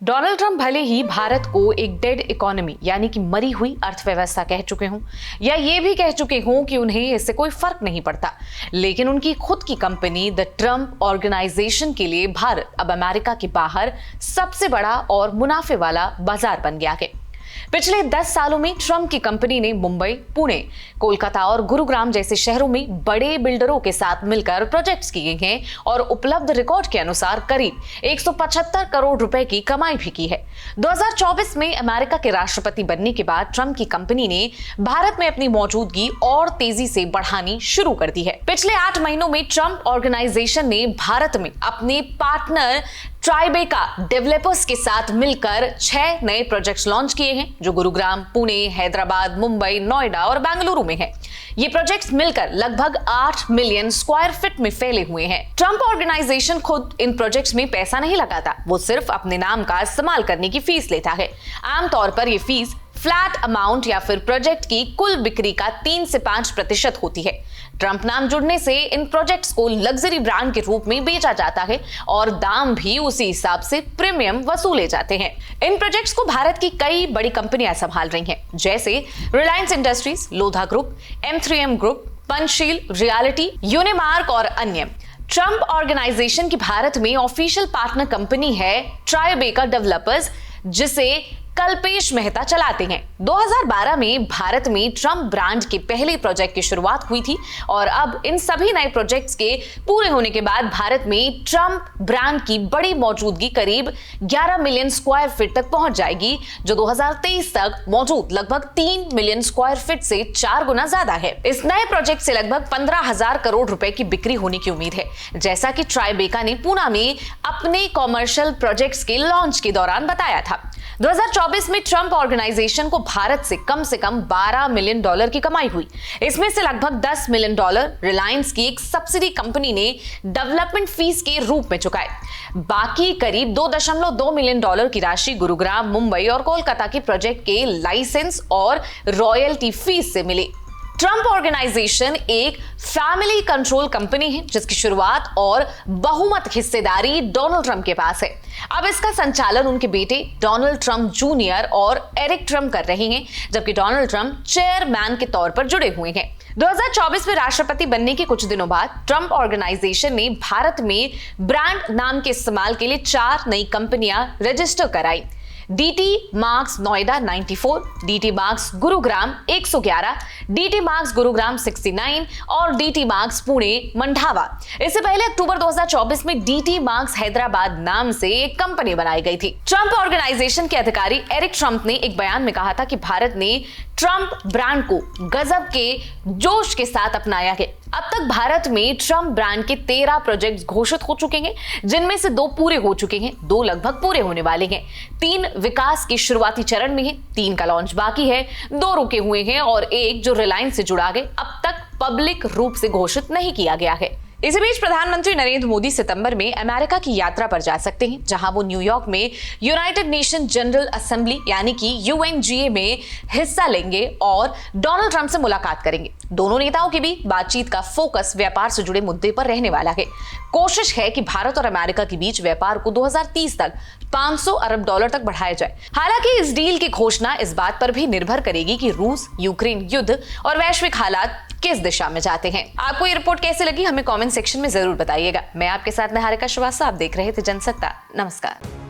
Donald Trump भले ही भारत को एक डेड इकोनॉमी यानी कि मरी हुई अर्थव्यवस्था कह चुके हों या ये भी कह चुके हों कि उन्हें इससे कोई फर्क नहीं पड़ता, लेकिन उनकी खुद की कंपनी द ट्रंप ऑर्गेनाइजेशन के लिए भारत अब अमेरिका के बाहर सबसे बड़ा और मुनाफे वाला बाजार बन गया है। पिछले 10 सालों में ट्रंप की कंपनी ने मुंबई, पुणे, कोलकाता और गुरुग्राम जैसे शहरों में बड़े बिल्डरों के साथ मिलकर प्रोजेक्ट्स किए हैं और उपलब्ध रिकॉर्ड के अनुसार करीब 175 करोड़ रुपए की कमाई भी की है। 2024 में अमेरिका के राष्ट्रपति बनने के बाद ट्रंप की कंपनी ने भारत में अपनी मौजूदगी और तेजी से बढ़ानी शुरू कर दी है। पिछले 8 महीनों में ट्रंप ऑर्गेनाइजेशन ने भारत में अपने पार्टनर ट्राइबेका डेवलपर्स के साथ मिलकर 6 नए प्रोजेक्ट्स लॉन्च किए हैं जो गुरुग्राम, पुणे, हैदराबाद, मुंबई, नोएडा और बेंगलुरु में हैं। ये प्रोजेक्ट्स मिलकर लगभग 8 मिलियन स्क्वायर फीट में फैले हुए हैं। ट्रंप ऑर्गेनाइजेशन खुद इन प्रोजेक्ट्स में पैसा नहीं लगाता, वो सिर्फ अपने नाम का इस्तेमाल करने की फीस लेता है। आमतौर पर ये फीस फ्लैट अमाउंट या फिर प्रोजेक्ट की कुल बिक्री का 3 से 5% होती है। ट्रंप नाम जुड़ने से इन प्रोजेक्ट्स को लग्जरी ब्रांड के रूप में बेचा जाता है और दाम भी उसी हिसाब से प्रीमियम वसूले जाते हैं। इन प्रोजेक्ट्स को भारत की कई बड़ी कंपनियां संभाल रही हैं, जैसे Reliance Industries, Lodha group, M3M group, Panchshil Realty, Unimark और अन्य। ट्रंप ऑर्गेनाइजेशन की भारत में ऑफिशियल पार्टनर कंपनी है ट्राइबेका डेवलपर्स, जिसे कल्पेश मेहता चलाते हैं। 2012 में भारत में ट्रंप ब्रांड के पहले प्रोजेक्ट की शुरुआत हुई थी और अब इन सभी नए प्रोजेक्ट्स के पूरे होने के बाद भारत में ट्रंप ब्रांड की बड़ी मौजूदगी करीब 11 मिलियन स्क्वायर फीट तक पहुंच जाएगी, जो 2023 तक मौजूद लगभग 3 मिलियन स्क्वायर फीट से 4 गुना ज्यादा है। इस नए प्रोजेक्ट से लगभग 15,000 करोड़ रुपए की बिक्री होने की उम्मीद है, जैसा कि ट्राइबेका ने पूना में अपने कॉमर्शियल प्रोजेक्ट्स के लॉन्च के दौरान बताया था। 2024 में ट्रंप ऑर्गेनाइजेशन को भारत से कम $12 मिलियन की कमाई हुई। इसमें से लगभग $10 मिलियन रिलायंस की एक सब्सिडी कंपनी ने डेवलपमेंट फीस के रूप में चुकाए। बाकी करीब $2.2 मिलियन की राशि गुरुग्राम, मुंबई और कोलकाता के प्रोजेक्ट के लाइसेंस और रॉयल्टी फीस से मिली। ट्रंप ऑर्गेनाइजेशन एक फैमिली कंट्रोल कंपनी है जिसकी शुरुआत और बहुमत हिस्सेदारी डोनाल्ड ट्रंप के पास है। अब इसका संचालन उनके बेटे डोनाल्ड ट्रंप जूनियर और एरिक ट्रंप कर रहे हैं, जबकि डोनाल्ड ट्रंप चेयरमैन के तौर पर जुड़े हुए हैं। 2024 में राष्ट्रपति बनने के कुछ दिनों बाद ट्रंप ऑर्गेनाइजेशन ने भारत में ब्रांड नाम के इस्तेमाल के लिए 4 नई कंपनियां रजिस्टर कराई। DT marks Noida 94, DT marks Gurugram 111, DT marks Gurugram 69 और डीटी मार्क्स पुणे मंडावा। इससे पहले अक्टूबर 2024 में डीटी मार्क्स हैदराबाद नाम से एक कंपनी बनाई गई थी। ट्रंप ऑर्गेनाइजेशन के अधिकारी एरिक ट्रंप ने एक बयान में कहा था कि भारत ने ट्रंप ब्रांड को गजब के जोश के साथ अपनाया है। अब तक भारत में ट्रंप ब्रांड के 13 प्रोजेक्ट्स घोषित हो चुके हैं, जिनमें से 2 पूरे हो चुके हैं, 2 लगभग पूरे होने वाले हैं, 3 विकास के शुरुआती चरण में है, 3 का लॉन्च बाकी है, 2 रुके हुए हैं और 1 जो रिलायंस से जुड़ा है अब तक पब्लिक रूप से घोषित नहीं किया गया है। इसी बीच प्रधानमंत्री नरेंद्र मोदी सितंबर में अमेरिका की यात्रा पर जा सकते हैं, जहां वो न्यूयॉर्क में यूनाइटेड नेशन जनरल असेंबली यानी कि UNGA में हिस्सा लेंगे और डोनाल्ड ट्रंप से मुलाकात करेंगे। दोनों नेताओं के बीच बातचीत का फोकस व्यापार से जुड़े मुद्दे पर रहने वाला है। कोशिश है कि भारत और अमेरिका के बीच व्यापार को 2030 तक $500 अरब तक बढ़ाया जाए। हालांकि इस डील की घोषणा इस बात पर भी निर्भर करेगी कि रूस यूक्रेन युद्ध और वैश्विक हालात किस दिशा में जाते हैं। आपको ये रिपोर्ट कैसे लगी हमें कमेंट सेक्शन में जरूर बताइएगा। मैं आपके साथ निहारिका श्रीवास्तव, आप देख रहे थे जनसत्ता। नमस्कार।